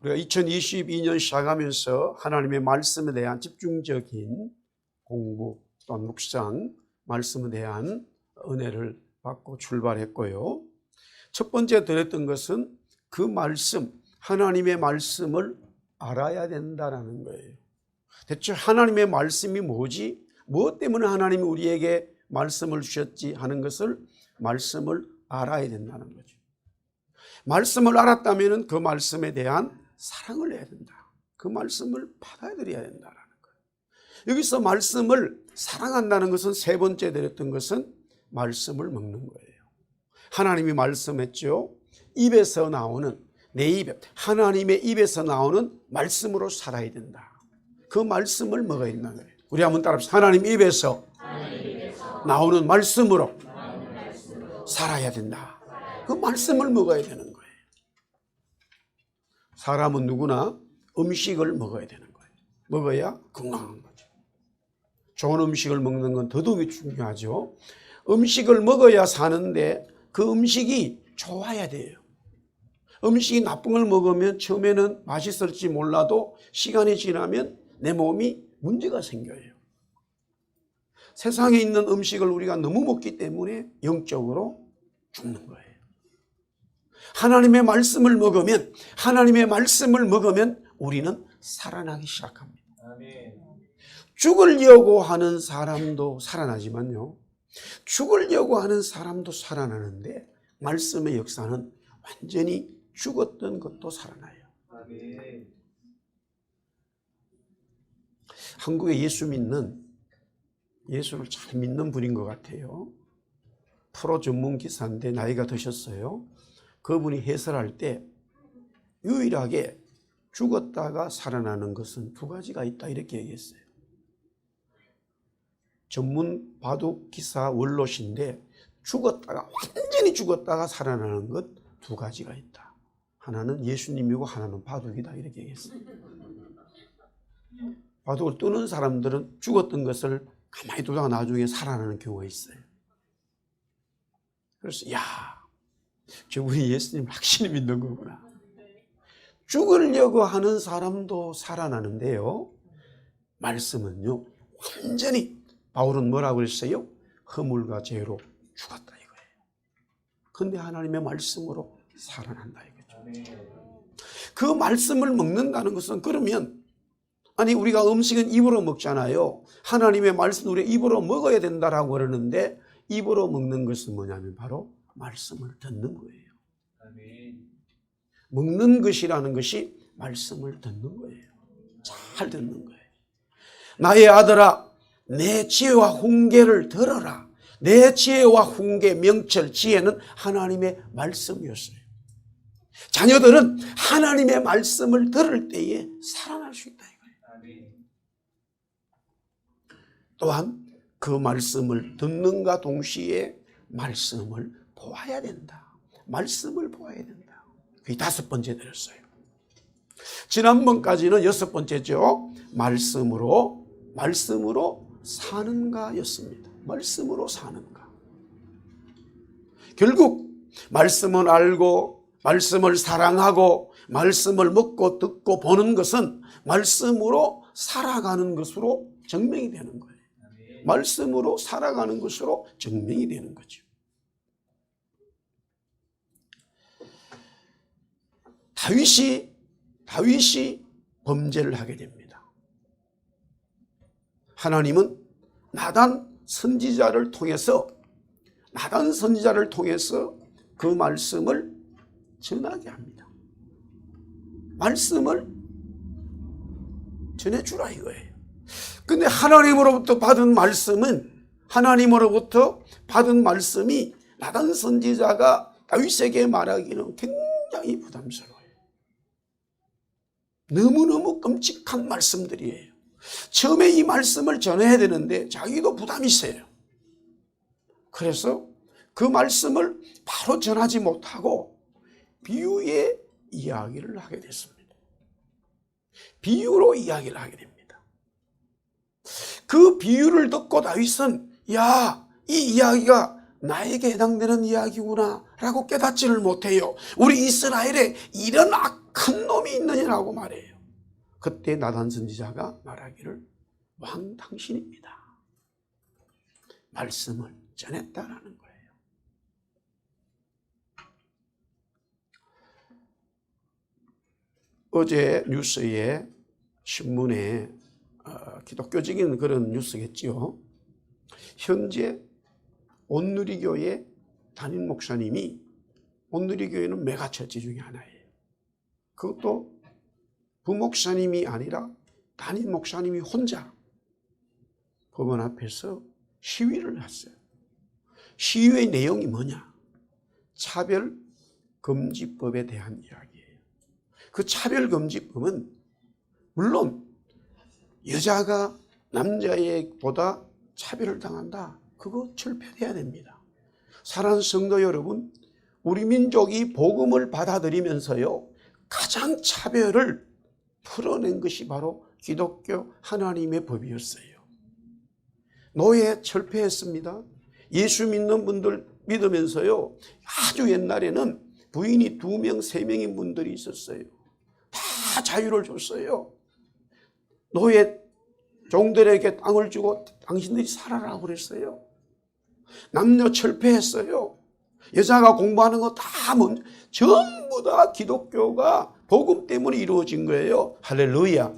우리가 2022년 시작하면서 하나님의 말씀에 대한 집중적인 공부 또는 묵상, 말씀에 대한 은혜를 받고 출발했고요. 첫 번째 드렸던 것은 그 말씀, 하나님의 말씀을 알아야 된다는 거예요. 대체 하나님의 말씀이 뭐지? 무엇 때문에 하나님이 우리에게 말씀을 주셨지 하는 것을 말씀을 알아야 된다는 거죠. 말씀을 알았다면 그 말씀에 대한 사랑을 해야 된다. 그 말씀을 받아들여야 된다는 거예요. 여기서 말씀을 사랑한다는 것은 세 번째 드렸던 것은 말씀을 먹는 거예요. 하나님이 말씀했죠. 입에서 나오는 내 입에 하나님의 입에서 나오는 말씀으로 살아야 된다. 그 말씀을 먹어야 된다는 거예요. 우리 한번 따라합시다. 하나님 입에서 나오는 말씀으로 살아야 된다. 그 말씀을 먹어야 되는 거예요. 사람은 누구나 음식을 먹어야 되는 거예요. 먹어야 건강한 거죠. 좋은 음식을 먹는 건 더더욱 중요하죠. 음식을 먹어야 사는데 그 음식이 좋아야 돼요. 음식이 나쁜 걸 먹으면 처음에는 맛있을지 몰라도 시간이 지나면 내 몸이 문제가 생겨요. 세상에 있는 음식을 우리가 너무 먹기 때문에 영적으로 죽는 거예요. 하나님의 말씀을 먹으면 우리는 살아나기 시작합니다. 죽으려고 하는 사람도 살아나지만요, 죽으려고 하는 사람도 살아나는데 말씀의 역사는 완전히 죽었던 것도 살아나요. 한국에 예수를 잘 믿는 분인 것 같아요. 프로 전문 기사인데 나이가 드셨어요. 그분이 해설할 때 유일하게 죽었다가 살아나는 것은 두 가지가 있다 이렇게 얘기했어요. 전문 바둑 기사 원로신데 완전히 죽었다가 살아나는 것 두 가지가 있다. 하나는 예수님이고 하나는 바둑이다 이렇게 얘기했어요. 바둑을 뜨는 사람들은 죽었던 것을 가만히 두다가 나중에 살아나는 경우가 있어요. 그래서 저분이 예수님 확실히 믿는 거구나. 죽으려고 하는 사람도 살아나는데요, 말씀은요 완전히, 바울은 뭐라고 했어요? 허물과 죄로 죽었다 이거예요. 그런데 하나님의 말씀으로 살아난다 이거죠. 그 말씀을 먹는다는 것은, 그러면 우리가 음식은 입으로 먹잖아요. 하나님의 말씀 우리 입으로 먹어야 된다라고 그러는데, 입으로 먹는 것은 뭐냐면 바로 말씀을 듣는 거예요. 먹는 것이라는 것이 말씀을 듣는 거예요. 잘 듣는 거예요. 나의 아들아, 내 지혜와 훈계를 들어라. 내 지혜와 훈계, 명철, 지혜는 하나님의 말씀이었어요. 자녀들은 하나님의 말씀을 들을 때에 살아날 수 있다 이거예요. 또한 그 말씀을 듣는가 동시에 말씀을 보아야 된다. 말씀을 보아야 된다. 그게 다섯 번째 드렸어요. 지난번까지는 여섯 번째죠. 말씀으로 사는가 였습니다. 말씀으로 사는가. 결국 말씀을 알고 말씀을 사랑하고 말씀을 먹고 듣고 보는 것은 말씀으로 살아가는 것으로 증명이 되는 거예요. 말씀으로 살아가는 것으로 증명이 되는 거죠. 다윗이 범죄를 하게 됩니다. 하나님은 나단 선지자를 통해서 그 말씀을 전하게 합니다. 말씀을 전해주라 이거예요. 근데 하나님으로부터 받은 말씀이 나단 선지자가 다윗에게 말하기는 굉장히 부담스러워요. 너무너무 끔찍한 말씀들이에요. 처음에 이 말씀을 전해야 되는데 자기도 부담이 있어요. 그래서 그 말씀을 바로 전하지 못하고 비유의 이야기를 하게 됐습니다. 비유로 이야기를 하게 됩니다. 그 비유를 듣고 다윗은 이 이야기가 나에게 해당되는 이야기구나 라고 깨닫지를 못해요. 우리 이스라엘에 이런 큰 놈이 있느냐라고 말해요. 그때 나단 선지자가 말하기를 왕 당신입니다. 말씀을 전했다라는 거예요. 어제 뉴스에 신문에 기독교적인 그런 뉴스겠지요. 현재 온누리교회 담임 목사님이, 온누리교회는 메가처치 중에 하나예요. 그것도 부목사님이 아니라 담임 목사님이 혼자 법원 앞에서 시위를 했어요. 시위의 내용이 뭐냐? 차별금지법에 대한 이야기예요. 그 차별금지법은 물론 여자가 남자보다 차별을 당한다. 그거 철폐돼야 됩니다. 사랑하는 성도 여러분, 우리 민족이 복음을 받아들이면서요, 가장 차별을 풀어낸 것이 바로 기독교 하나님의 법이었어요. 노예 철폐했습니다. 예수 믿는 분들 믿으면서요, 아주 옛날에는 부인이 2명, 3명인 분들이 있었어요. 다 자유를 줬어요. 노예 종들에게 땅을 주고 당신들이 살아라고 그랬어요. 남녀 철폐했어요. 여자가 공부하는 거 다 전부 다 기독교가 복음 때문에 이루어진 거예요. 할렐루야.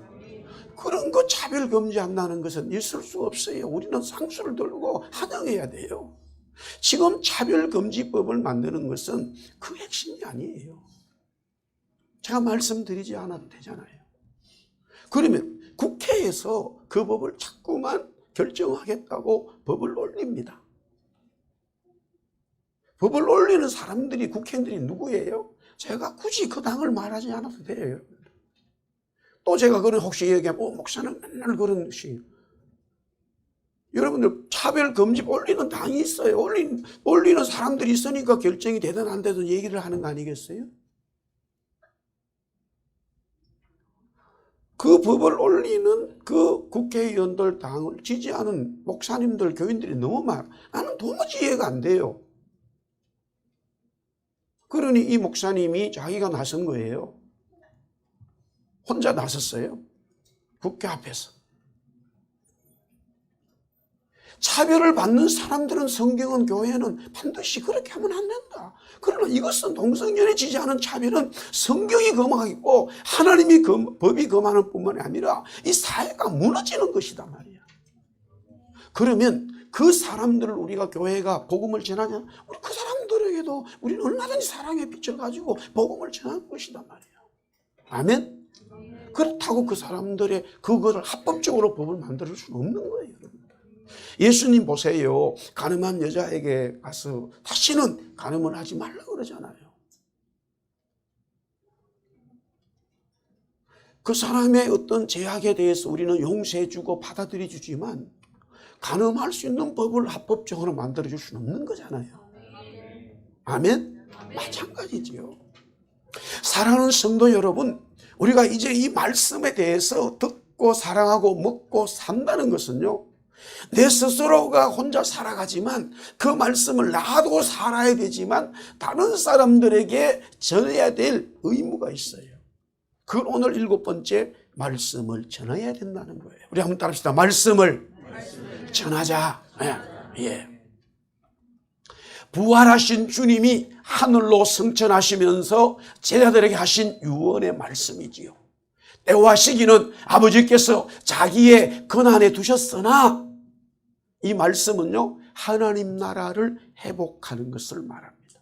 그런 거 차별 금지한다는 것은 있을 수 없어요. 우리는 상수를 들고 환영해야 돼요. 지금 차별 금지법을 만드는 것은 그 핵심이 아니에요. 제가 말씀드리지 않아도 되잖아요. 그러면 국회에서 그 법을 자꾸만 결정하겠다고 법을 올립니다. 법을 올리는 사람들이, 국회의원들이 누구예요? 제가 굳이 그 당을 말하지 않아도 돼요. 또 제가 그런 혹시 얘기하면 목사는 맨날 그런 것이, 여러분들 차별금지 올리는 당이 있어요. 올리는 사람들이 있으니까 결정이 되든 안 되든 얘기를 하는 거 아니겠어요? 그 법을 올리는 그 국회의원들, 당을 지지하는 목사님들, 교인들이 너무 많아. 나는 도무지 이해가 안 돼요. 그러니 이 목사님이 자기가 나선 거예요. 혼자 나섰어요. 국회 앞에서. 차별을 받는 사람들은, 성경은, 교회는 반드시 그렇게 하면 안 된다. 그러나 이것은 동성연애 지지하는 차별은 성경이 금하고 하나님이 법이 금하는 뿐만이 아니라 이 사회가 무너지는 것이다 말이야. 그러면 그 사람들을 우리가, 교회가 복음을 전하냐? 우리 그 사람들에게도 우리는 얼마든지 사랑의 빛을 가지고 복음을 전할 것이다 말이야. 아멘? 그렇다고 그 사람들의 그거를 합법적으로 법을 만들 수는 없는 거예요. 예수님 보세요. 간음한 여자에게 가서 다시는 간음을 하지 말라고 그러잖아요. 그 사람의 어떤 죄악에 대해서 우리는 용서해주고 받아들여주지만 간음할 수 있는 법을 합법적으로 만들어줄 수는 없는 거잖아요. 아멘? 마찬가지죠. 사랑하는 성도 여러분, 우리가 이제 이 말씀에 대해서 듣고 사랑하고 먹고 산다는 것은요, 내 스스로가 혼자 살아가지만 그 말씀을 나도 살아야 되지만 다른 사람들에게 전해야 될 의무가 있어요. 그걸 오늘 7번째, 말씀을 전해야 된다는 거예요. 우리 한번 따라합시다. 말씀을 전하자. 예. 부활하신 주님이 하늘로 승천하시면서 제자들에게 하신 유언의 말씀이지요. 때와 시기는 아버지께서 자기의 권한에 두셨으나 이 말씀은요, 하나님 나라를 회복하는 것을 말합니다.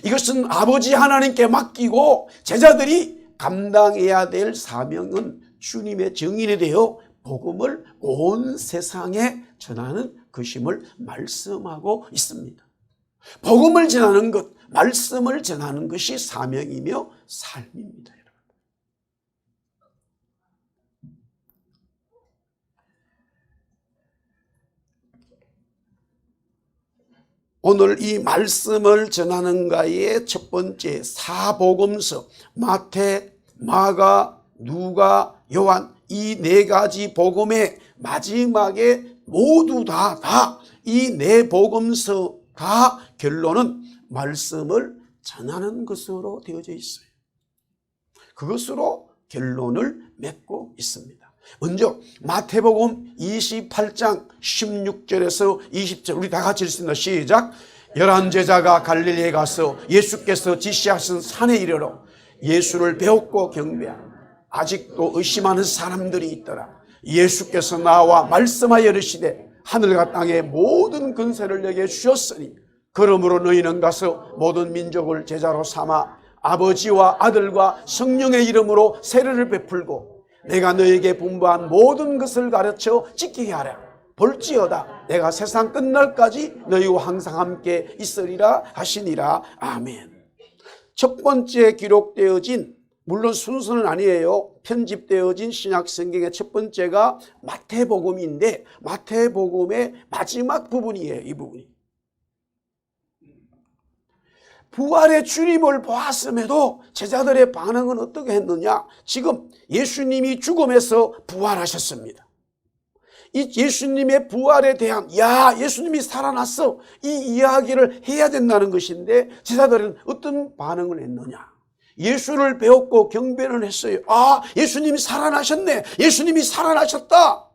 이것은 아버지 하나님께 맡기고 제자들이 감당해야 될 사명은 주님의 증인이 되어 복음을 온 세상에 전하는 것임을 말씀하고 있습니다. 복음을 전하는 것, 말씀을 전하는 것이 사명이며 삶입니다. 오늘 이 말씀을 전하는가의 첫 번째 사복음서, 마태, 마가, 누가, 요한, 이 4가지 복음의 마지막에 모두 이 4복음서 다 결론은 말씀을 전하는 것으로 되어져 있어요. 그것으로 결론을 맺고 있습니다. 먼저 마태복음 28장 16절에서 20절 우리 다 같이 읽습니다. 시작. 11제자가 갈릴리에 가서 예수께서 지시하신 산에 이르러 예수를 배웠고 경배하니 아직도 의심하는 사람들이 있더라. 예수께서 나와 말씀하여 이르시되 하늘과 땅의 모든 권세를 내게 주셨으니 그러므로 너희는 가서 모든 민족을 제자로 삼아 아버지와 아들과 성령의 이름으로 세례를 베풀고 내가 너에게 분부한 모든 것을 가르쳐 지키게 하라. 볼지어다 내가 세상 끝날까지 너희와 항상 함께 있으리라 하시니라. 아멘. 첫 번째 기록되어진, 물론 순서는 아니에요, 편집되어진 신약 성경의 첫 번째가 마태복음인데 마태복음의 마지막 부분이에요. 이 부분이 부활의 주님을 보았음에도 제자들의 반응은 어떻게 했느냐? 지금 예수님이 죽음에서 부활하셨습니다. 이 예수님의 부활에 대한 예수님이 살아났어, 이 이야기를 해야 된다는 것인데 제자들은 어떤 반응을 했느냐? 예수를 배웠고 경배를 했어요. 예수님이 살아나셨네, 예수님이 살아나셨다,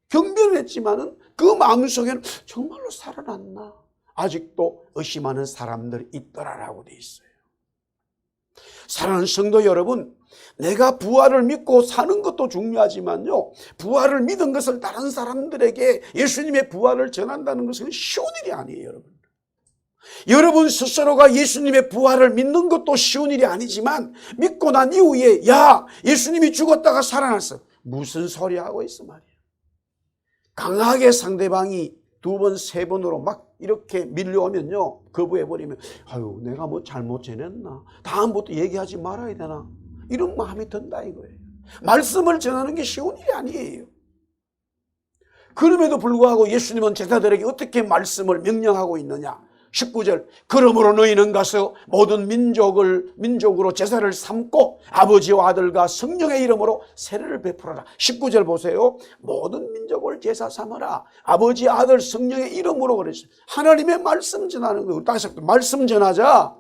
경배를 했지만은 그 마음속에는 정말로 살아났나? 아직도 의심하는 사람들이 있더라라고 되어 있어요. 사랑하는 성도 여러분, 내가 부활을 믿고 사는 것도 중요하지만요, 부활을 믿은 것을 다른 사람들에게 예수님의 부활을 전한다는 것은 쉬운 일이 아니에요. 여러분 스스로가 예수님의 부활을 믿는 것도 쉬운 일이 아니지만 믿고 난 이후에 예수님이 죽었다가 살아났어, 무슨 소리 하고 있어 말이에요. 강하게 상대방이 두 번, 세 번으로 막 이렇게 밀려오면요, 거부해버리면 내가 뭐 잘못 지냈나, 다음부터 얘기하지 말아야 되나, 이런 마음이 든다 이거예요. 말씀을 전하는 게 쉬운 일이 아니에요. 그럼에도 불구하고 예수님은 제자들에게 어떻게 말씀을 명령하고 있느냐? 19절, 그러므로 너희는 가서 모든 민족으로 제사를 삼고 아버지와 아들과 성령의 이름으로 세례를 베풀어라. 19절 보세요. 모든 민족을 제사 삼으라. 아버지, 아들, 성령의 이름으로 그랬어요. 하나님의 말씀 전하는 거예요. 다시 한번 말씀 전하자.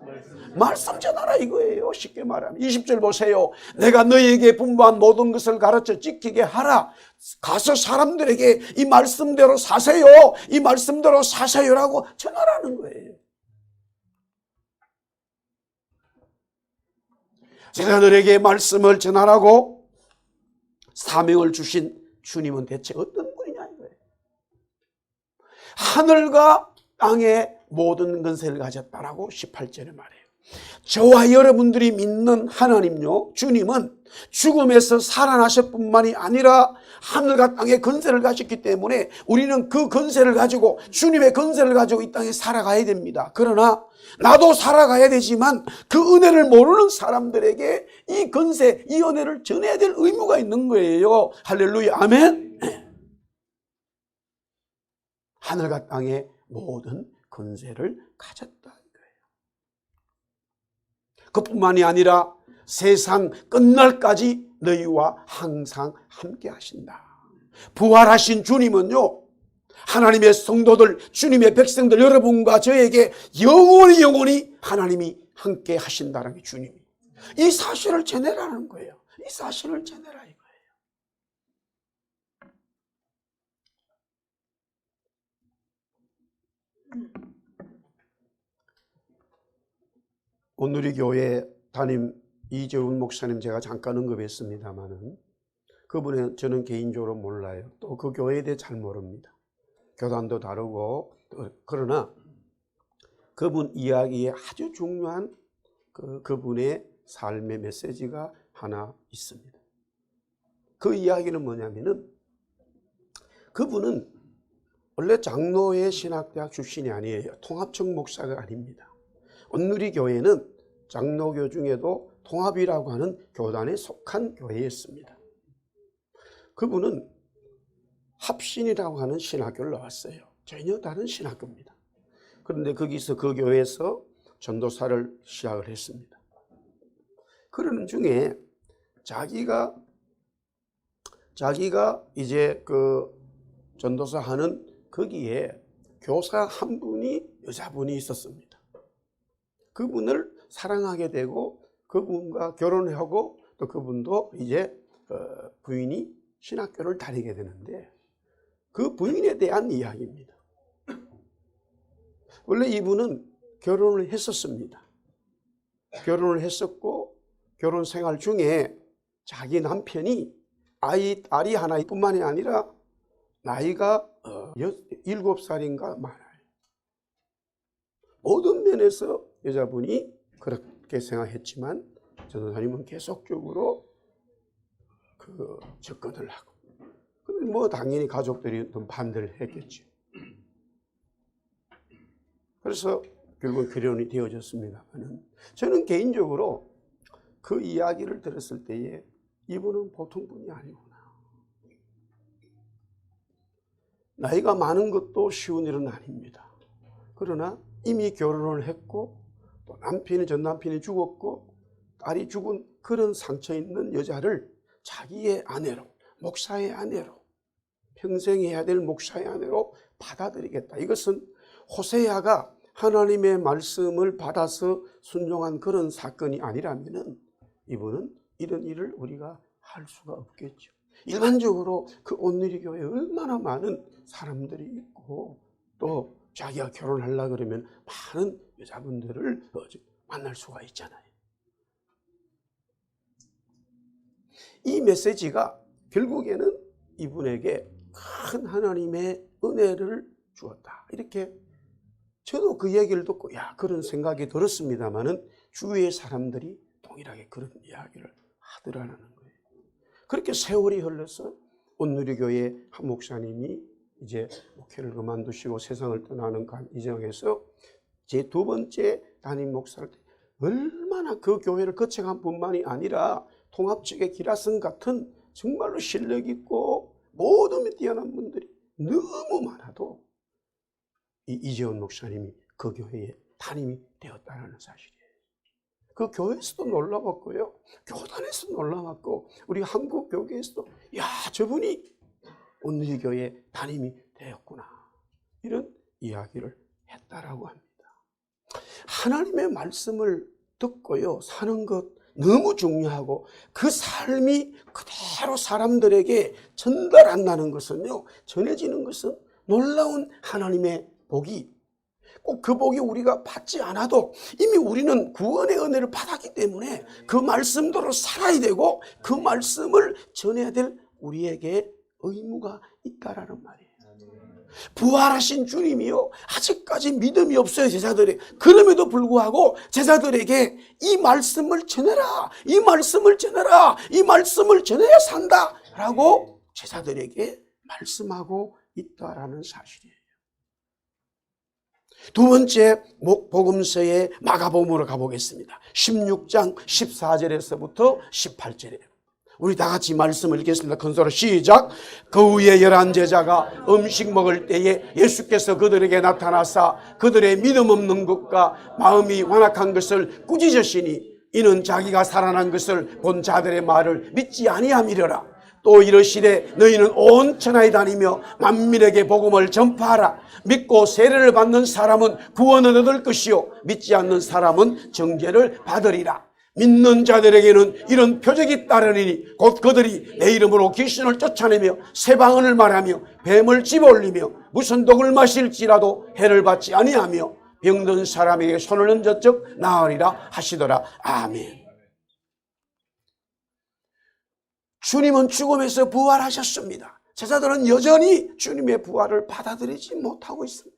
말씀 전하라 이거예요. 쉽게 말하면 20절 보세요. 내가 너희에게 분부한 모든 것을 가르쳐 지키게 하라. 가서 사람들에게 이 말씀대로 사세요, 이 말씀대로 사세요라고 전하라는 거예요. 제자들에게 말씀을 전하라고 사명을 주신 주님은 대체 어떤 분이냐 이거예요. 하늘과 땅의 모든 권세를 가졌다라고 18절에 말해요. 저와 여러분들이 믿는 하나님요, 주님은 죽음에서 살아나실 뿐만이 아니라 하늘과 땅의 권세를 가졌기 때문에 우리는 그 권세를 가지고, 주님의 권세를 가지고 이 땅에 살아가야 됩니다. 그러나 나도 살아가야 되지만 그 은혜를 모르는 사람들에게 이 권세, 이 은혜를 전해야 될 의무가 있는 거예요. 할렐루야, 아멘. 하늘과 땅의 모든 권세를 가졌다 이거예요. 그뿐만이 아니라 세상 끝날까지 너희와 항상 함께 하신다. 부활하신 주님은요, 하나님의 성도들, 주님의 백성들 여러분과 저에게 영원히 하나님이 함께 하신다는 게 주님이. 이 사실을 전해라는 거예요. 이 사실을 전해라 이거예요. 오늘의 교회 담임 이재훈 목사님 제가 잠깐 언급했습니다마는 그분은 저는 개인적으로 몰라요. 또 그 교회에 대해 잘 모릅니다. 교단도 다르고, 그러나 그분 이야기에 아주 중요한 그분의 삶의 메시지가 하나 있습니다. 그 이야기는 뭐냐면은, 그분은 원래 장로회 신학대학 출신이 아니에요. 통합청 목사가 아닙니다. 온누리 교회는 장로교 중에도 통합이라고 하는 교단에 속한 교회였습니다. 그분은 합신이라고 하는 신학교를 나왔어요. 전혀 다른 신학교입니다. 그런데 거기서 그 교회에서 전도사를 시작을 했습니다. 그러는 중에 자기가 이제 그 전도사 하는 거기에 교사 한 분이, 여자분이 있었습니다. 그분을 사랑하게 되고 그분과 결혼하고 또 그분도 이제 부인이 신학교를 다니게 되는데 그 부인에 대한 이야기입니다. 원래 이분은 결혼을 했었습니다. 결혼을 했었고 결혼 생활 중에 자기 남편이 딸이 하나뿐만이 아니라 나이가 7살인가 많아요. 모든 면에서 여자분이 그렇게 생각했지만 전도사님은 계속적으로 접근을 하고, 근데 뭐 당연히 가족들이 좀 반대를 했겠죠. 그래서 결국 결혼이 되어졌습니다만 저는 개인적으로 그 이야기를 들었을 때에 이분은 보통 분이 아니구나. 나이가 많은 것도 쉬운 일은 아닙니다. 그러나 이미 결혼을 했고 또 전 남편이 죽었고 딸이 죽은 그런 상처 있는 여자를 자기의 아내로, 목사의 아내로, 평생 해야 될 목사의 아내로 받아들이겠다. 이것은 호세아가 하나님의 말씀을 받아서 순종한 그런 사건이 아니라면 이분은 이런 일을 우리가 할 수가 없겠죠. 일반적으로 그 온누리교회에 얼마나 많은 사람들이 있고 또 자기가 결혼하려고 그러면 많은 여자분들을 만날 수가 있잖아요. 이 메시지가 결국에는 이분에게 큰 하나님의 은혜를 주었다. 이렇게 저도 그 얘기를 듣고 그런 생각이 들었습니다만은 주위의 사람들이 동일하게 그런 이야기를 하더라는 거예요. 그렇게 세월이 흘러서 온누리교회 한 목사님이 이제 목회를 그만두시고 세상을 떠나는 이정에서 제 두 번째 담임 목사를 얼마나 그 교회를 거쳐간 뿐만이 아니라 통합측의 기라성 같은 정말로 실력 있고 모든 뛰어난 분들이 너무 많아도 이재원 목사님이 그 교회에 담임이 되었다는 사실이에요. 그 교회에서도 놀라웠고요, 교단에서도 놀라웠고, 우리 한국 교계에서도 저분이 온누리교회 담임이 되었구나, 이런 이야기를 했다라고 합니다. 하나님의 말씀을 듣고요 사는 것 너무 중요하고 그 삶이 그대로 사람들에게 전달한다는 것은요, 전해지는 것은 놀라운 하나님의 복이, 꼭 그 복이 우리가 받지 않아도 이미 우리는 구원의 은혜를 받았기 때문에 그 말씀대로 살아야 되고 그 말씀을 전해야 될 우리에게 의무가 있다라는 말이에요. 부활하신 주님이요 아직까지 믿음이 없어요, 제자들이. 그럼에도 불구하고 제자들에게 이 말씀을 전해라, 이 말씀을 전해라, 이 말씀을 전해야 산다 라고 제자들에게 말씀하고 있다라는 사실이에요. 두 번째 복음서의 마가복음으로 가보겠습니다. 16장 14절에서부터 18절이에요. 우리 다 같이 말씀을 읽겠습니다. 큰 소리로 시작. 그 후에 11제자가 음식 먹을 때에 예수께서 그들에게 나타나사 그들의 믿음 없는 것과 마음이 완악한 것을 꾸짖으시니 이는 자기가 살아난 것을 본 자들의 말을 믿지 아니함이려라. 또 이르시되 너희는 온 천하에 다니며 만민에게 복음을 전파하라. 믿고 세례를 받는 사람은 구원을 얻을 것이요 믿지 않는 사람은 정죄를 받으리라. 믿는 자들에게는 이런 표적이 따르리니 곧 그들이 내 이름으로 귀신을 쫓아내며 새 방언을 말하며 뱀을 집어올리며 무슨 독을 마실지라도 해를 받지 아니하며 병든 사람에게 손을 얹어 적 나으리라 하시더라. 아멘. 주님은 죽음에서 부활하셨습니다. 제자들은 여전히 주님의 부활을 받아들이지 못하고 있습니다.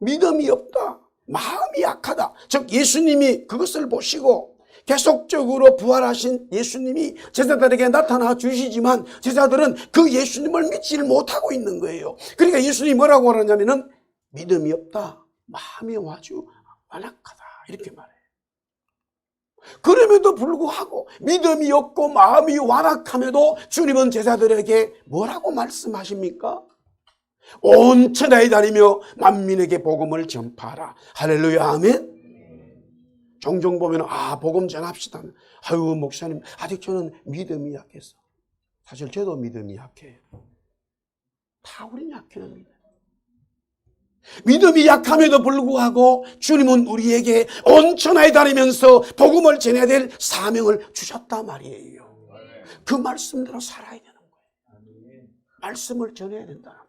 믿음이 없다, 마음이 약하다. 즉 예수님이 그것을 보시고 계속적으로 부활하신 예수님이 제자들에게 나타나 주시지만 제자들은 그 예수님을 믿지를 못하고 있는 거예요. 그러니까 예수님이 뭐라고 하냐면은 믿음이 없다, 마음이 아주 완악하다, 이렇게 말해요. 그럼에도 불구하고 믿음이 없고 마음이 완악함에도 주님은 제자들에게 뭐라고 말씀하십니까? 온 천하에 다니며 만민에게 복음을 전파하라. 할렐루야, 아멘. 종종 보면 복음 전합시다. 아유 목사님 아직 저는 믿음이 약해서. 사실 저도 믿음이 약해요. 다 우리 약해요. 믿음이 약함에도 불구하고 주님은 우리에게 온 천하에 다니면서 복음을 전해야 될 사명을 주셨단 말이에요. 그 말씀대로 살아야 되는 거예요. 말씀을 전해야 된다는 거예요.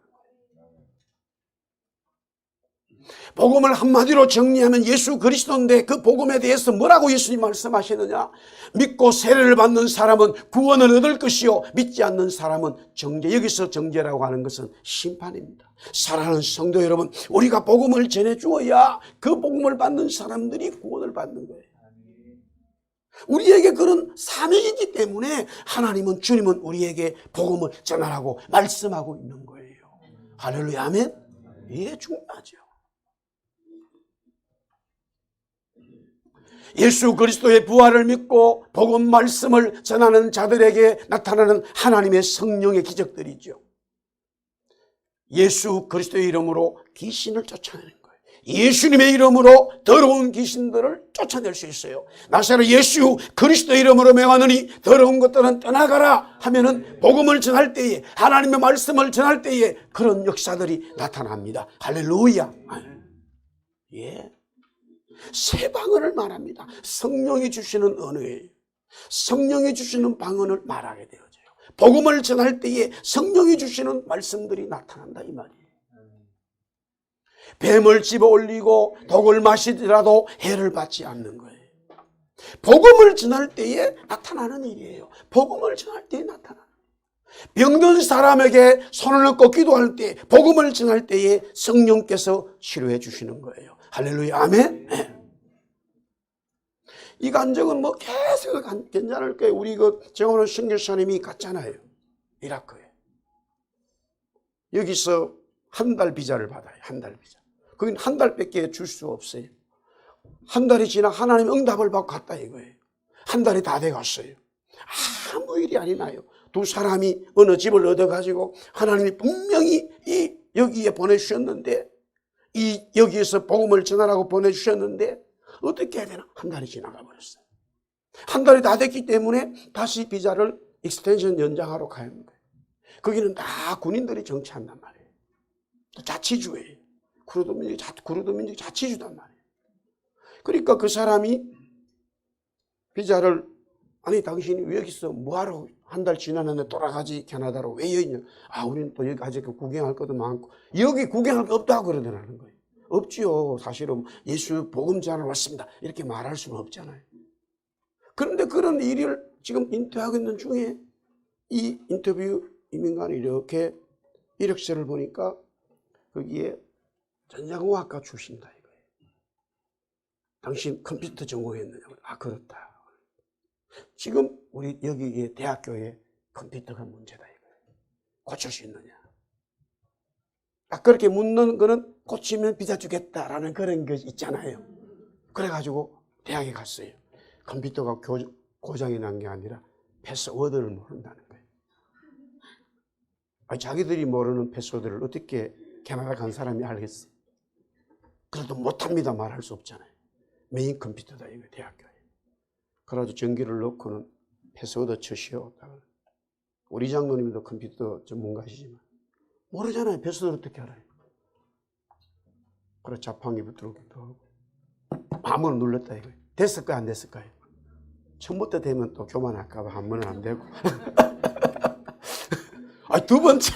복음을 한마디로 정리하면 예수 그리스도인데 그 복음에 대해서 뭐라고 예수님 말씀하시느냐? 믿고 세례를 받는 사람은 구원을 얻을 것이요 믿지 않는 사람은 정죄. 여기서 정죄라고 하는 것은 심판입니다. 사랑하는 성도 여러분, 우리가 복음을 전해주어야 그 복음을 받는 사람들이 구원을 받는 거예요. 우리에게 그런 사명이기 때문에 하나님은, 주님은 우리에게 복음을 전하라고 말씀하고 있는 거예요. 할렐루야, 아멘. 이게 중요하죠. 예수 그리스도의 부활을 믿고 복음 말씀을 전하는 자들에게 나타나는 하나님의 성령의 기적들이죠. 예수 그리스도의 이름으로 귀신을 쫓아내는 거예요. 예수님의 이름으로 더러운 귀신들을 쫓아낼 수 있어요. 나사렛 예수 그리스도의 이름으로 명하노니 더러운 것들은 떠나가라 하면은 복음을 전할 때에, 하나님의 말씀을 전할 때에 그런 역사들이 나타납니다. 할렐루야. 예. 새 방언을 말합니다. 성령이 주시는 언어예요. 성령이 주시는 방언을 말하게 되어져요. 복음을 전할 때에 성령이 주시는 말씀들이 나타난다 이 말이에요. 뱀을 집어 올리고 독을 마시더라도 해를 받지 않는 거예요. 복음을 전할 때에 나타나는 일이에요. 복음을 전할 때에 나타나는 거예요. 병든 사람에게 손을 얹고 기도할 때, 복음을 전할 때에 성령께서 치료해 주시는 거예요. 할렐루야, 아멘. 네. 이 간증은 뭐 계속 괜찮을 거예요. 우리 그 정원원 선교사님이 갔잖아요. 이라크에. 여기서 한 달 비자를 받아요. 한 달 비자. 거긴 한 달밖에 줄 수 없어요. 한 달이 지나 하나님 응답을 받고 갔다 이거예요. 한 달이 다 돼 갔어요. 아무 일이 아니나요. 두 사람이 어느 집을 얻어가지고 하나님이 분명히 여기에 보내주셨는데, 여기에서 복음을 전하라고 보내주셨는데 어떻게 해야 되나? 한 달이 지나가 버렸어요. 한 달이 다 됐기 때문에 다시 비자를 익스텐션 연장하러 가야 하는 거예요. 거기는 다 군인들이 정치한단 말이에요. 자치주예요. 쿠르드 민족이 자치주단 말이에요. 그러니까 그 사람이 비자를, 아니 당신이 왜 여기서 뭐하러 한 달 지났는데 돌아가지 캐나다로 왜 여기 있냐? 우리는 또 여기 아직 구경할 것도 많고. 여기 구경할 거 없다고 그러더라는 거예요. 없지요. 사실은 예수 복음 전하러 왔습니다 이렇게 말할 수는 없잖아요. 그런데 그런 일을 지금 인터뷰하고 있는 중에 이 인터뷰 이민관이 이렇게 이력서를 보니까 거기에 전자공학과 출신이다 이거예요. 당신 컴퓨터 전공했느냐고. 그렇다. 지금 우리 여기 대학교에 컴퓨터가 문제다 이거예요. 고칠 수 있느냐. 그렇게 묻는 거는 고치면 비자 주겠다라는 그런 게 있잖아요. 그래가지고 대학에 갔어요. 컴퓨터가 고장이 난 게 아니라 패스워드를 모른다는 거예요. 자기들이 모르는 패스워드를 어떻게 캐나다 간 사람이 알겠어? 그래도 못합니다 말할 수 없잖아요. 메인 컴퓨터다 이거 대학교에. 그래가지고 전기를 넣고는 패스워드 쳐시오. 우리 장로님도 컴퓨터 전문가시지만 모르잖아요. 패스워드 어떻게 알아요? 그래 자판기 붙들기도 하고 한번 눌렀다 이거예요. 됐을까요? 안 됐을까요? 처음부터 되면 또 교만할까 봐 한 번은 안 되고 두 번째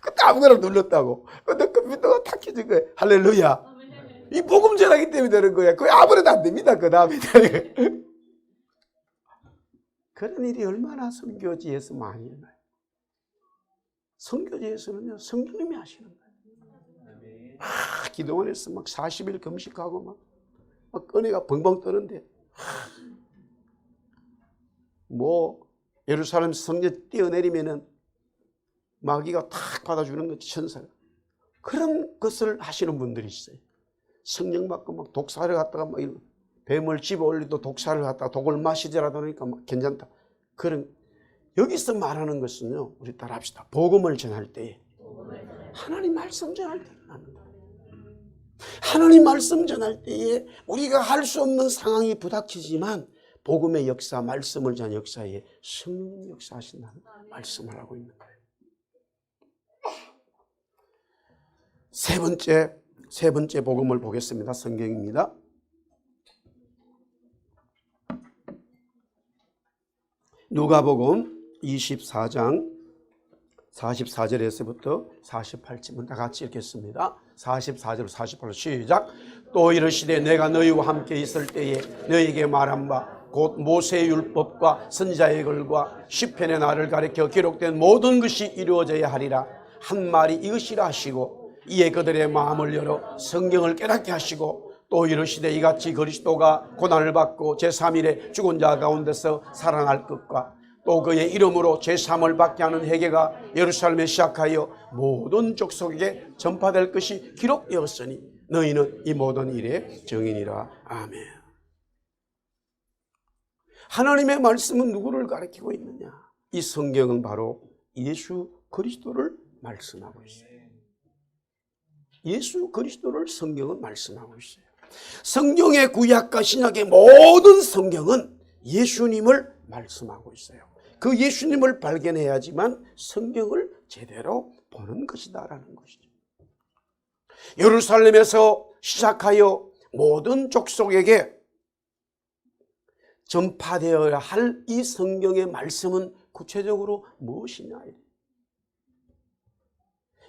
그때 아무거나 눌렀다고. 근데 컴퓨터가 탁 켜진 거예요. 할렐루야. 이 복음 전하기 때문에 되는 거야. 그게 아무래도 안 됩니다. 그 다음에 그런 일이 얼마나 선교지에서 많이 일어나요. 선교지에서는요 성령님이 하시는 거예요. 기도원에서 막 40일 금식하고 막 은혜가 벙벙 뜨는데 예루살렘 성전 뛰어내리면은 마귀가 탁 받아주는 것 천사가. 그런 것을 하시는 분들이 있어요. 성령 받고 막 독사를 갖다가 막 뱀을 집어 올리도 독사를 갖다가 독을 마시더라도 하니까 막 괜찮다. 여기서 말하는 것은요, 우리 따라합시다. 복음을 전할 때, 하나님 말씀 전할 때 하는 거예요. 하나님 말씀 전할 때에 우리가 할 수 없는 상황이 부닥치지만 복음의 역사, 말씀을 전한 역사에 성령 역사하신다는 말씀을 하고 있는 거예요. 세 번째 복음을 보겠습니다. 성경입니다. 누가복음 24장 44절에서부터 48절 다 같이 읽겠습니다. 44절 48절 시작. 또 이르시되 내가 너희와 함께 있을 때에 너희에게 말한 바 곧 모세의 율법과 선지자의 글과 시편의 나를 가리켜 기록된 모든 것이 이루어져야 하리라. 한 말이 이것이라 하시고 이에 그들의 마음을 열어 성경을 깨닫게 하시고 또 이르시되 이같이 그리스도가 고난을 받고 제3일에 죽은 자 가운데서 살아날 것과 또 그의 이름으로 제3을 받게 하는 회개가 예루살렘에 시작하여 모든 족속에게 전파될 것이 기록되었으니 너희는 이 모든 일의 증인이라. 아멘. 하나님의 말씀은 누구를 가리키고 있느냐? 이 성경은 바로 예수 그리스도를 말씀하고 있어요. 예수 그리스도를 성경은 말씀하고 있어요. 성경의 구약과 신약의 모든 성경은 예수님을 말씀하고 있어요. 그 예수님을 발견해야지만 성경을 제대로 보는 것이다라는 것이죠. 예루살렘에서 시작하여 모든 족속에게 전파되어야 할 이 성경의 말씀은 구체적으로 무엇이냐?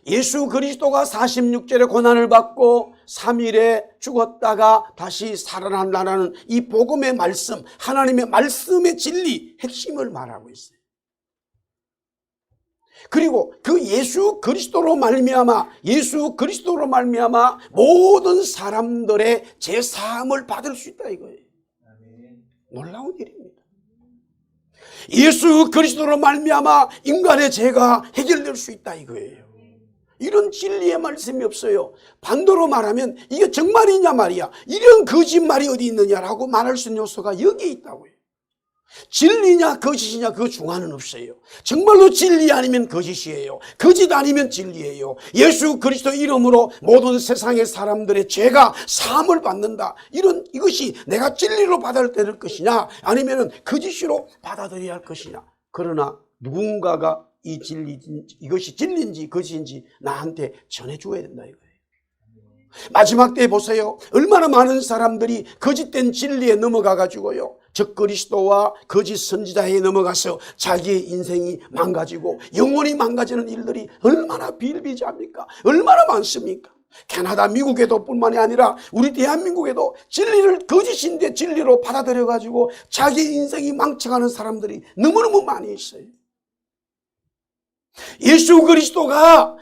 예수 그리스도가 46절에 고난을 받고 3일에 죽었다가 다시 살아난다는 이 복음의 말씀, 하나님의 말씀의 진리, 핵심을 말하고 있어요. 그리고 그 예수 그리스도로 말미암아 모든 사람들의 제사함을 받을 수 있다 이거예요. 놀라운 일입니다. 예수 그리스도로 말미암아 인간의 죄가 해결될 수 있다 이거예요. 이런 진리의 말씀이 없어요. 반대로 말하면 이게 정말이냐 말이야, 이런 거짓말이 어디 있느냐라고 말할 수 있는 요소가 여기에 있다고요. 진리냐 거짓이냐 그 중간은 없어요. 정말로 진리 아니면 거짓이에요. 거짓 아니면 진리예요. 예수 그리스도 이름으로 모든 세상의 사람들의 죄가 사함을 받는다. 이것이 내가 진리로 받아들일 것이냐 아니면 거짓으로 받아들여야 할 것이냐. 그러나 누군가가 이것이 진리인지 거짓인지 나한테 전해줘야 된다 이거예요. 마지막 때에 보세요. 얼마나 많은 사람들이 거짓된 진리에 넘어가가지고요, 적그리스도와 거짓 선지자에 넘어가서 자기의 인생이 망가지고 영혼이 망가지는 일들이 얼마나 비일비재합니까? 얼마나 많습니까? 캐나다, 미국에도 뿐만이 아니라 우리 대한민국에도 진리를 거짓인데 진리로 받아들여가지고 자기 인생이 망쳐가는 사람들이 너무너무 많이 있어요. 예수 그리스도가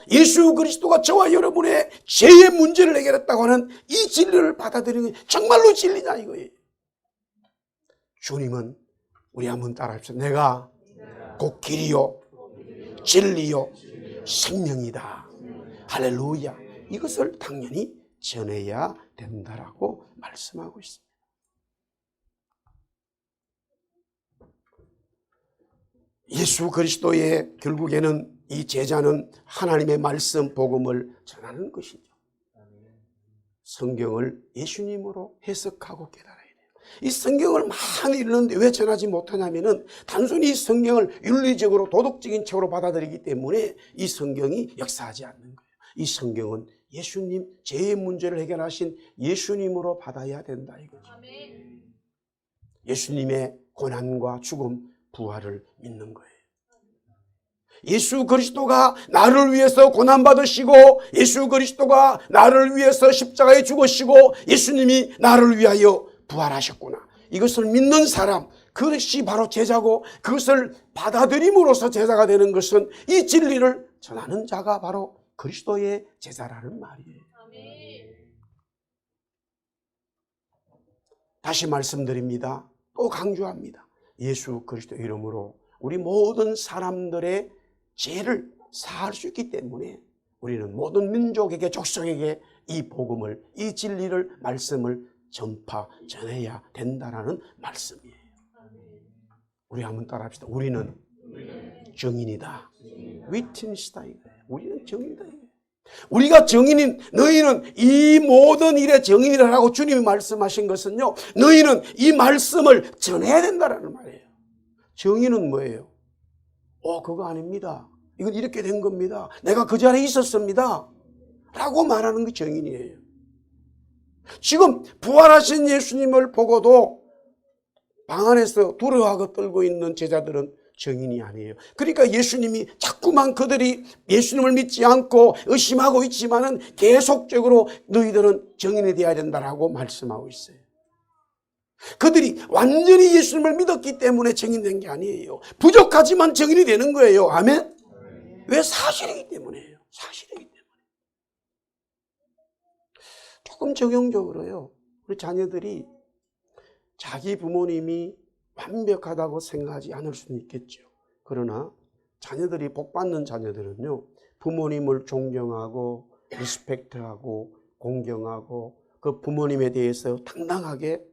저와 여러분의 죄의 문제를 해결했다고 하는 이 진리를 받아들이는 게 정말로 진리냐 이거예요. 주님은 우리 한번 따라합시다. 내가 곧 길이요 진리요 생명이다. 할렐루야. 이것을 당연히 전해야 된다라고 말씀하고 있습니다. 예수 그리스도의 결국에는 이 제자는 하나님의 말씀 복음을 전하는 것이죠. 성경을 예수님으로 해석하고 깨달아야 돼요. 이 성경을 많이 읽는데 왜 전하지 못하냐면은 단순히 이 성경을 윤리적으로 도덕적인 책으로 받아들이기 때문에 이 성경이 역사하지 않는 거예요. 이 성경은 예수님, 죄의 문제를 해결하신 예수님으로 받아야 된다 이거죠. 예수님의 고난과 죽음, 부활을 믿는 거예요. 예수 그리스도가 나를 위해서 고난받으시고 예수 그리스도가 나를 위해서 십자가에 죽으시고 예수님이 나를 위하여 부활하셨구나. 이것을 믿는 사람, 그것이 바로 제자고, 그것을 받아들임으로써 제자가 되는 것은 이 진리를 전하는 자가 바로 그리스도의 제자라는 말이에요. 다시 말씀드립니다. 또 강조합니다. 예수 그리스도 이름으로 우리 모든 사람들의 죄를 사할 수 있기 때문에 우리는 모든 민족에게, 족속에게 이 복음을, 이 진리를, 말씀을 전해야 된다는 말씀이에요. 우리 한번 따라합시다. 우리는 증인이다. 위트니스다. 우리는 증인이다. 우리가 증인인, 너희는 이 모든 일의 증인이라고 주님이 말씀하신 것은요, 너희는 이 말씀을 전해야 된다는 말이에요. 증인은 뭐예요? 그거 아닙니다. 이건 이렇게 된 겁니다. 내가 그 자리에 있었습니다. 라고 말하는 게 정인이에요. 지금 부활하신 예수님을 보고도 방 안에서 두려워하고 떨고 있는 제자들은 정인이 아니에요. 그러니까 예수님이 자꾸만 그들이 예수님을 믿지 않고 의심하고 있지만은 계속적으로 너희들은 정인이 되어야 된다라고 말씀하고 있어요. 그들이 완전히 예수님을 믿었기 때문에 정인된 게 아니에요. 부족하지만 정인이 되는 거예요. 아멘? 왜? 사실이기 때문이에요. 사실이기 때문에. 조금 적용적으로요. 우리 자녀들이 자기 부모님이 완벽하다고 생각하지 않을 수는 있겠죠. 그러나 자녀들이 복받는 자녀들은요, 부모님을 존경하고 리스펙트하고 공경하고 그 부모님에 대해서 당당하게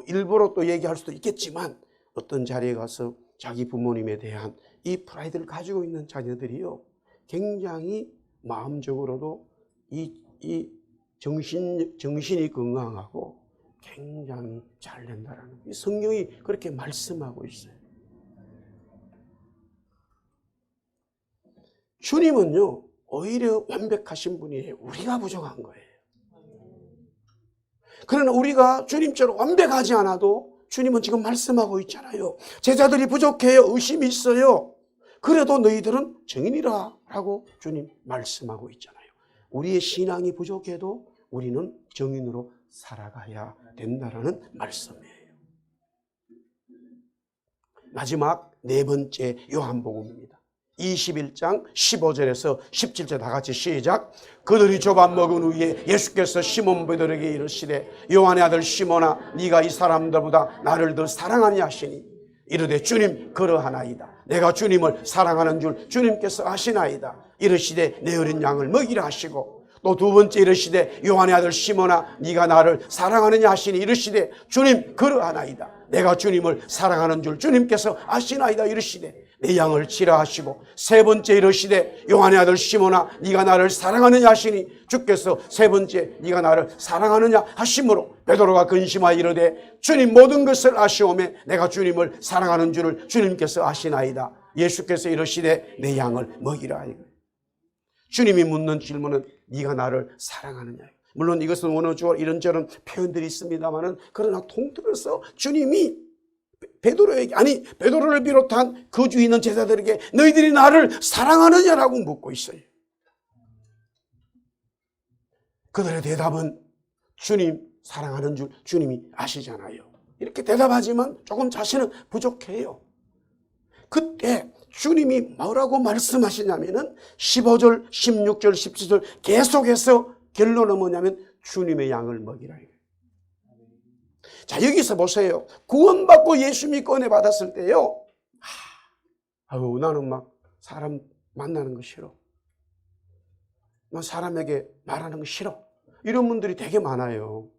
일부러 또 얘기할 수도 있겠지만 어떤 자리에 가서 자기 부모님에 대한 이 프라이드를 가지고 있는 자녀들이요, 굉장히 마음적으로도 이 정신이 건강하고 굉장히 잘 된다라는 이 성경이 그렇게 말씀하고 있어요. 주님은요, 오히려 완벽하신 분이에요. 우리가 부족한 거예요. 그러나 우리가 주님처럼 완벽하지 않아도 주님은 지금 말씀하고 있잖아요. 제자들이 부족해요. 의심이 있어요. 그래도 너희들은 정인이라 라고 주님 말씀하고 있잖아요. 우리의 신앙이 부족해도 우리는 정인으로 살아가야 된다라는 말씀이에요. 마지막 네 번째 요한복음입니다. 21장 15절에서 17절 다 같이 시작. 그들이 조밥 먹은 후에 예수께서 시몬 베드로에게 이르시되 요한의 아들 시몬아 네가 이 사람들보다 나를 더 사랑하냐 하시니 이르되 주님 그러하나이다. 내가 주님을 사랑하는 줄 주님께서 아시나이다. 이르시되 내 어린 양을 먹이라 하시고 또 두 번째 이르시되 요한의 아들 시몬아 네가 나를 사랑하느냐 하시니 이르시되 주님 그러하나이다. 내가 주님을 사랑하는 줄 주님께서 아시나이다. 이르시되 내 양을 치라 하시고 세 번째 이르시되 요한의 아들 시몬아 네가 나를 사랑하느냐 하시니 주께서 세 번째 네가 나를 사랑하느냐 하심으로 베드로가 근심하여 이르되 주님 모든 것을 아시오매 내가 주님을 사랑하는 줄을 주님께서 아시나이다. 예수께서 이르시되 내 양을 먹이라. 주님이 묻는 질문은 네가 나를 사랑하느냐. 물론 이것은 원어주어 이런저런 표현들이 있습니다만은 그러나 통틀어서 주님이 베드로에게, 아니 베드로를 비롯한 그 주위에 있는 제자들에게 너희들이 나를 사랑하느냐라고 묻고 있어요. 그들의 대답은 주님 사랑하는 줄 주님이 아시잖아요. 이렇게 대답하지만 조금 자신은 부족해요. 그때 주님이 뭐라고 말씀하시냐면은 15절, 16절, 17절 계속해서 결론은 뭐냐면 주님의 양을 먹이라. 자, 여기서 보세요. 구원받고 예수 믿고 은혜 받았을 때요. 나는 막 사람 만나는 거 싫어. 난 사람에게 말하는 거 싫어. 이런 분들이 되게 많아요.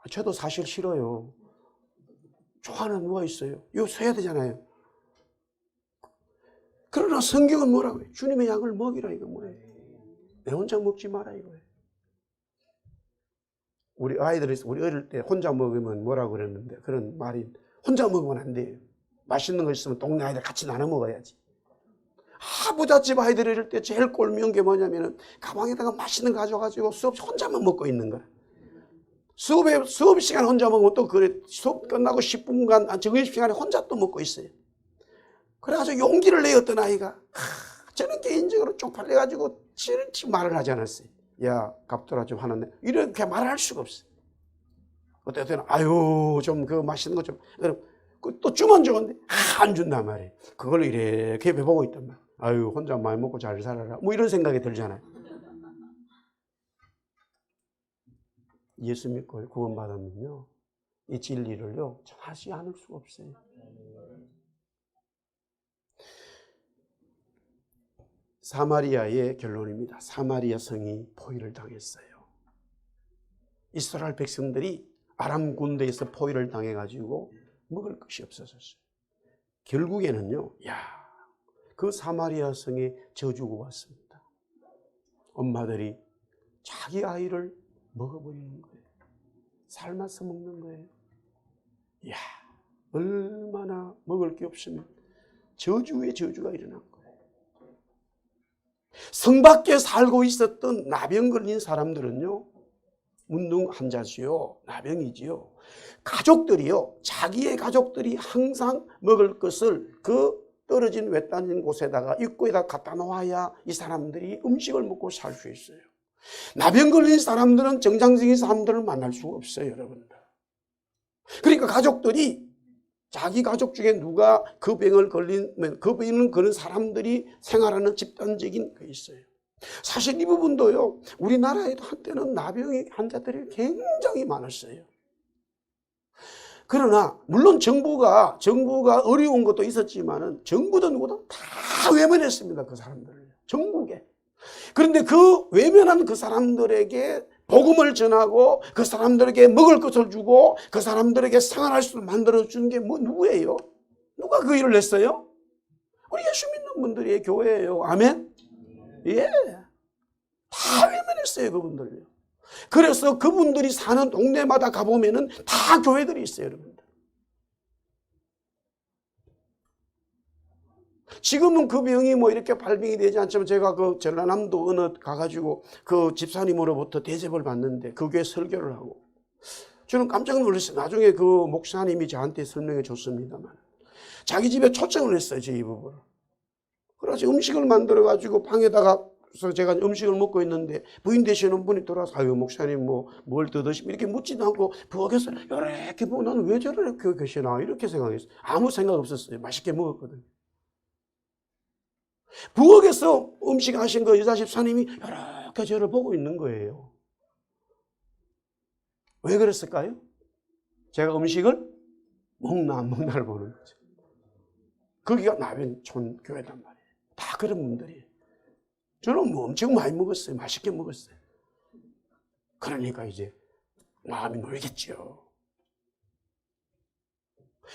저도 사실 싫어요. 좋아하는 뭐가 있어요? 이거 써야 되잖아요. 그러나 성경은 뭐라고 해요? 주님의 양을 먹이라. 이거 뭐예요? 내 혼자 먹지 마라 이거예요. 우리 아이들이 우리 어릴 때 혼자 먹으면 뭐라고 그랬는데 그런 말이 혼자 먹으면 안 돼요. 맛있는 거 있으면 동네 아이들 같이 나눠 먹어야지. 부잣집 아이들이 이럴 때 제일 꼴미운 게 뭐냐면은 가방에다가 맛있는 거 가져가지고 수업 혼자만 먹고 있는 거야. 수업 시간 혼자 먹으면 또 그래 수업 끝나고 10분간 정규 시간에 혼자 또 먹고 있어요. 그래가지고 용기를 내 어떤 아이가 저는 개인적으로 쪽팔려가지고 지금 말을 하지 않았어요. 야 갑돌아 좀 하는데 이렇게 말을 할 수가 없어요. 어떨 때는 아유 좀 그 맛있는 거 좀 그럼 또 주면 좋은데 안 준단 말이에요. 그걸 이렇게 배보고 있단 말이에요. 아유 혼자 많이 먹고 잘 살아라 뭐 이런 생각이 들잖아요. 예수 믿고 구원받으면요 이 진리를요 전하지 않을 수가 없어요. 사마리아의 결론입니다. 사마리아 성이 포위를 당했어요. 이스라엘 백성들이 아람 군대에서 포위를 당해가지고 먹을 것이 없어졌어요. 결국에는요, 그 사마리아 성에 저주가 왔습니다. 엄마들이 자기 아이를 먹어버리는 거예요. 삶아서 먹는 거예요. 얼마나 먹을 게 없으면 저주에 저주가 일어난 거예요. 성 밖에 살고 있었던 나병 걸린 사람들은요, 문둥 환자지요, 나병이지요. 가족들이요, 자기의 가족들이 항상 먹을 것을 그 떨어진 외딴 곳에다가 입구에다 갖다 놓아야 이 사람들이 음식을 먹고 살 수 있어요. 나병 걸린 사람들은 정상적인 사람들을 만날 수가 없어요, 여러분들. 그러니까 가족들이, 자기 가족 중에 누가 그 병을 걸리면 그 병을 걸은 사람들이 생활하는 집단적인 게 있어요. 사실 이 부분도요, 우리나라에도 한때는 나병의 환자들이 굉장히 많았어요. 그러나 물론 정부가 어려운 것도 있었지만은 정부도 누구도 다 외면했습니다, 그 사람들을. 전국에. 그런데 그 외면한 그 사람들에게 복음을 전하고 그 사람들에게 먹을 것을 주고 그 사람들에게 생활할 수 있도록 만들어주는 게 누구예요? 누가 그 일을 했어요? 우리 예수 믿는 분들이 교회예요. 아멘? 예. 다 외면했어요, 그분들요. 그래서 그분들이 사는 동네마다 가보면은 다 교회들이 있어요, 여러분들. 지금은 그 병이 뭐 이렇게 발병이 되지 않지만, 제가 그 전라남도 어느 가가지고 그 집사님으로부터 대접을 받는데 그 교회 설교를 하고 저는 깜짝 놀랐어요. 나중에 그 목사님이 저한테 설명해 줬습니다만 자기 집에 초청을 했어요, 제 이 부분을. 그래서 음식을 만들어가지고 방에다가 제가 음식을 먹고 있는데 부인 되시는 분이 돌아서, 아유 목사님 뭐 뭘 더 드시면, 이렇게 묻지도 않고 부엌에서 이렇게 보고, 나는 왜 저렇게 계시나 이렇게 생각했어요. 아무 생각 없었어요. 맛있게 먹었거든요. 부엌에서 음식 하신 그 여자 집사님이 이렇게 저를 보고 있는 거예요. 왜 그랬을까요? 제가 음식을 먹나 안 먹나를 보는 거죠. 거기가 나변촌 교회단 말이에요. 다 그런 분들이에요. 저는 뭐 엄청 많이 먹었어요. 맛있게 먹었어요. 그러니까 이제 마음이 놀겠죠.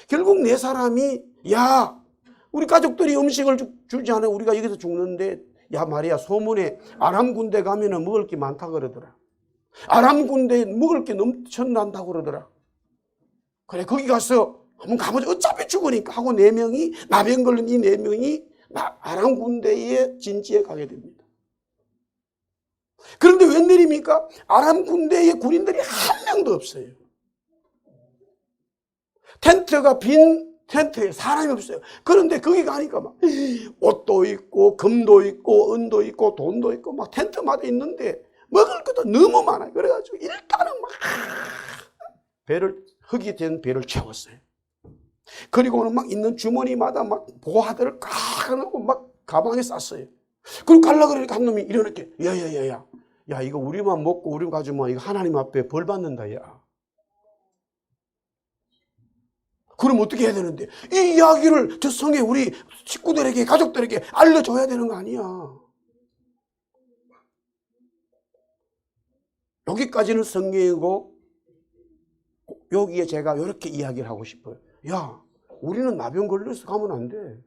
결국 네 사람이, 야, 우리 가족들이 음식을 주지 않아 우리가 여기서 죽는데, 야 말이야, 소문에 아람 군대 가면은 먹을 게 많다 그러더라. 아람 군대에 먹을 게 넘쳐난다고 그러더라. 그래, 거기 가서 한번 가보자. 어차피 죽으니까 하고 네 명이, 나병 걸린 이 네 명이 아람 군대의 진지에 가게 됩니다. 그런데 웬일입니까? 아람 군대의 군인들이 한 명도 없어요. 텐트가 빈 텐트에 사람이 없어요. 그런데 거기 가니까 막 옷도 있고 금도 있고 은도 있고 돈도 있고 막 텐트마다 있는데 먹을 것도 너무 많아요. 그래가지고 일단은 막 흙이 된 배를 채웠어요. 그리고는 막 있는 주머니마다 막 보화들을 꽉 넣고 막 가방에 쌌어요. 그리고 가려고 그러니까 한 놈이 이러는게, 야 이거 우리만 먹고 우리 가지면 이거 하나님 앞에 벌 받는다, 야. 그럼 어떻게 해야 되는데? 이 이야기를 저 성에 우리 식구들에게, 가족들에게 알려줘야 되는 거 아니야. 여기까지는 성경이고, 여기에 제가 이렇게 이야기를 하고 싶어요. 야, 우리는 나병 걸려서 가면 안 돼.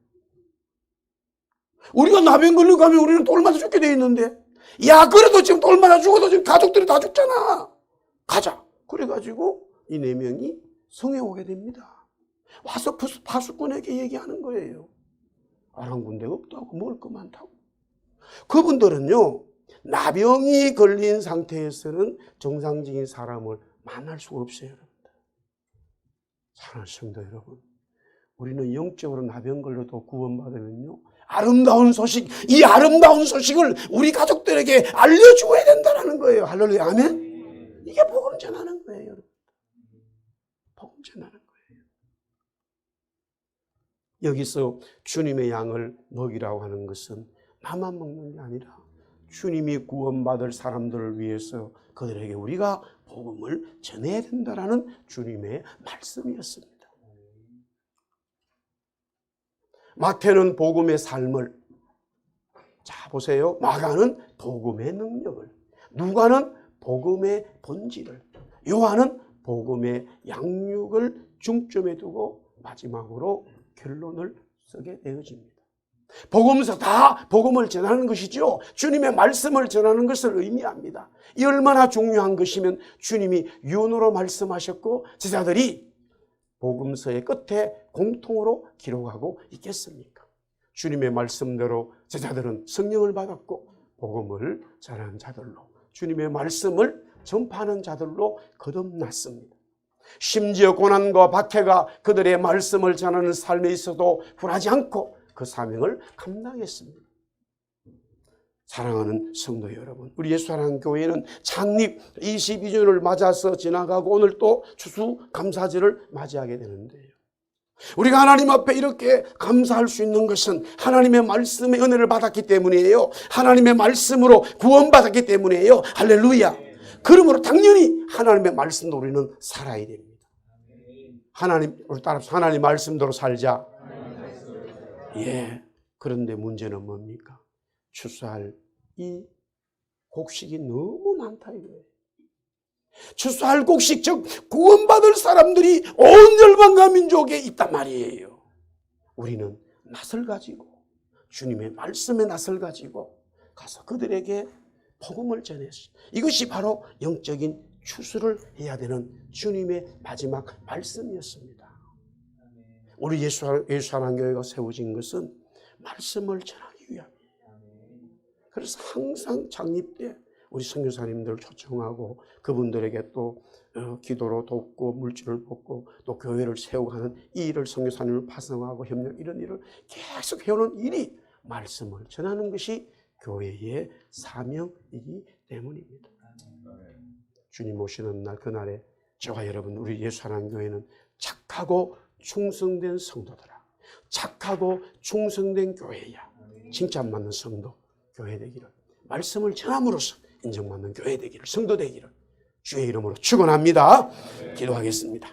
우리가 나병 걸리고 가면 우리는 돌 맞아 죽게 돼 있는데, 야, 그래도 지금 돌 맞아 죽어도 지금 가족들이 다 죽잖아. 가자. 그래가지고 이 네 명이 성에 오게 됩니다. 와서 파수꾼에게 얘기하는 거예요. 아람 군대가 없다고, 먹을 거 많다고. 그분들은요, 나병이 걸린 상태에서는 정상적인 사람을 만날 수가 없어요, 여러분들. 사랑하는 성도 여러분, 우리는 영적으로 나병 걸려도 구원받으면요, 아름다운 소식, 이 아름다운 소식을 우리 가족들에게 알려줘야 된다는 거예요. 할렐루야, 아멘? 이게 복음 전하는 거예요, 여러분. 복음 전하는 거예요. 여기서 주님의 양을 먹이라고 하는 것은 나만 먹는 게 아니라 주님이 구원받을 사람들을 위해서 그들에게 우리가 복음을 전해야 된다는 주님의 말씀이었습니다. 마태는 복음의 삶을, 자 보세요, 마가는 복음의 능력을, 누가는 복음의 본질을, 요한은 복음의 양육을 중점에 두고 마지막으로 결론을 쓰게 되어집니다. 복음서 다 복음을 전하는 것이죠. 주님의 말씀을 전하는 것을 의미합니다. 이 얼마나 중요한 것이면 주님이 유언으로 말씀하셨고 제자들이 복음서의 끝에 공통으로 기록하고 있겠습니까? 주님의 말씀대로 제자들은 성령을 받았고 복음을 전하는 자들로, 주님의 말씀을 전파하는 자들로 거듭났습니다. 심지어 고난과 박해가 그들의 말씀을 전하는 삶에 있어도 굴하지 않고 그 사명을 감당했습니다. 사랑하는 성도 여러분, 우리 예수사랑 교회는 창립 22주년을 맞아서 지나가고 오늘 또 추수감사절을 맞이하게 되는데요, 우리가 하나님 앞에 이렇게 감사할 수 있는 것은 하나님의 말씀의 은혜를 받았기 때문이에요. 하나님의 말씀으로 구원받았기 때문이에요. 할렐루야. 그러므로 당연히 하나님의 말씀도 우리는 살아야 됩니다. 우리 따라서 하나님 말씀대로 살자. 예. 그런데 문제는 뭡니까? 추수할 이 곡식이 너무 많다 이거예요. 추수할 곡식, 즉 구원받을 사람들이 온 열방과 민족에 있단 말이에요. 우리는 낫을 가지고, 주님의 말씀의 낫을 가지고 가서 그들에게 복음을 전했어요. 이것이 바로 영적인 추수를 해야 되는 주님의 마지막 말씀이었습니다. 우리 예수사랑교회가 세워진 것은 말씀을 전하기 위함이에요. 그래서 항상 창립 때 우리 선교사님들을 초청하고 그분들에게 또 기도로 돕고 물질을 붓고 또 교회를 세우고 하는 이 일을, 선교사님을 파송하고 협력, 이런 일을 계속 해오는 일이 말씀을 전하는 것이 교회의 사명이기 때문입니다. 주님 오시는 날, 그날에 저와 여러분, 우리 예수사랑교회는 착하고 충성된 성도들아, 착하고 충성된 교회야, 칭찬받는 성도 교회 되기를, 말씀을 전함으로써 인정받는 교회 되기를, 성도 되기를 주의 이름으로 축원합니다. 기도하겠습니다.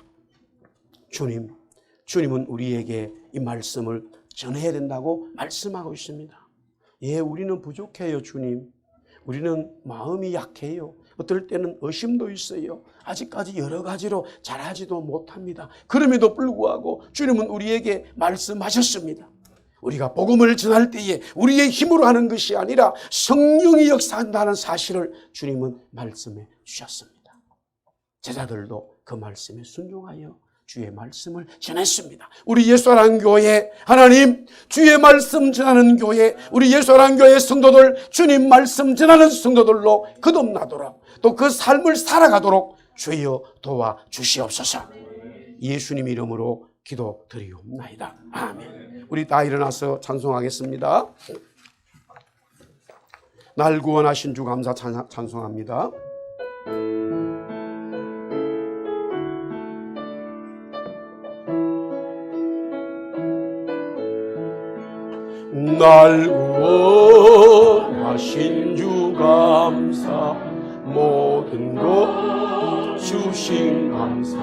주님은 우리에게 이 말씀을 전해야 된다고 말씀하고 있습니다. 예, 우리는 부족해요. 주님, 우리는 마음이 약해요. 어떨 때는 의심도 있어요. 아직까지 여러 가지로 잘하지도 못합니다. 그럼에도 불구하고 주님은 우리에게 말씀하셨습니다. 우리가 복음을 전할 때에 우리의 힘으로 하는 것이 아니라 성령이 역사한다는 사실을 주님은 말씀해 주셨습니다. 제자들도 그 말씀에 순종하여 주의 말씀을 전했습니다. 우리 예수사랑교회, 하나님 주의 말씀 전하는 교회, 우리 예수사랑교회 성도들, 주님 말씀 전하는 성도들로 거듭나도록, 또 그 삶을 살아가도록 주여 도와주시옵소서. 예수님 이름으로 기도드리옵나이다. 아멘. 우리 다 일어나서 찬송하겠습니다. 날 구원하신 주 감사 찬송합니다. 날 구원하신 주 감사, 모든 것 주신 감사,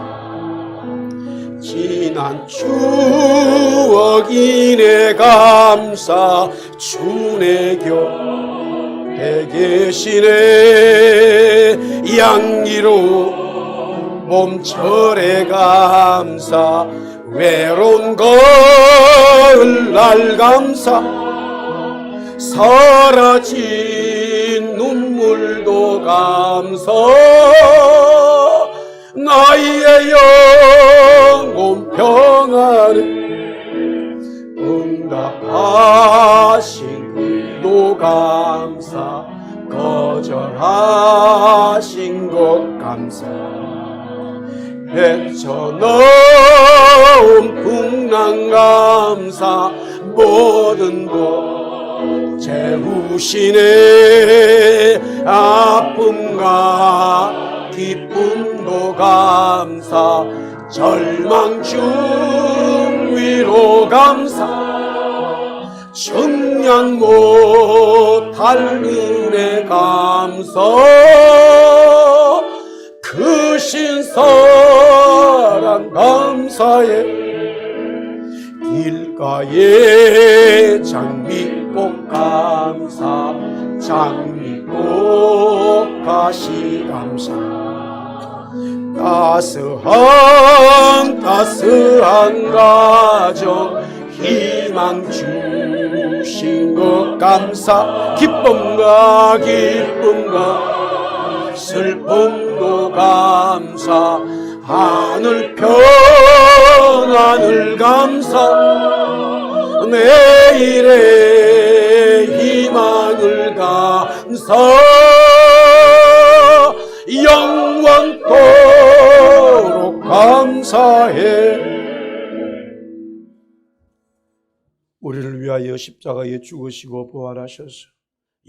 지난 추억이네 감사, 주 내 곁에 계시네, 양기로 몸철에 감사, 외로운 가을 날 감사, 사라진 눈물도 감사, 나의 영혼 평안을 응답하신 그도 감사, 거절하신 것 감사, 헤쳐나온 풍랑 감사, 모든 것 채우시네, 아픔과 기쁨도 감사, 절망 중 위로 감사, 청량 못할 은혜 감사, 크신 사랑 감사해, 길가에 장미꽃 감사, 장미꽃 가시 감사, 따스한 가정 희망 주신 것 감사, 기쁨과 슬픔도 감사, 하늘 평안을 감사, 내일의 희망을 감사 영원토록 감사해. 우리를 위하여 십자가에 죽으시고 부활하셔서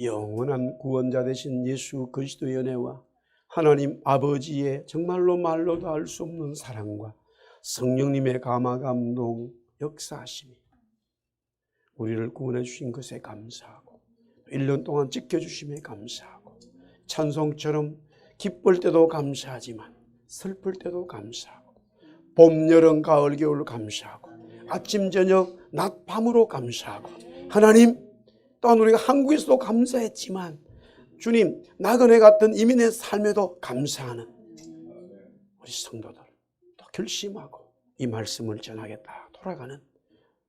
영원한 구원자 되신 예수 그리스도의 은혜와 하나님 아버지의 정말로 말로도 알 수 없는 사랑과 성령님의 감화 감동 역사하심이 우리를 구원해 주신 것에 감사하고 1년 동안 지켜주심에 감사하고 찬송처럼 기쁠 때도 감사하지만 슬플 때도 감사하고 봄, 여름, 가을, 겨울 감사하고 아침, 저녁, 낮, 밤으로 감사하고 하나님 또한 우리가 한국에서도 감사했지만 주님 나그네 같은 이민의 삶에도 감사하는 우리 성도들 또 결심하고 이 말씀을 전하겠다 돌아가는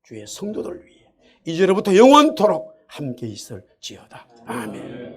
주의 성도들 위해 이제로부터 영원토록 함께 있을지어다. 아멘.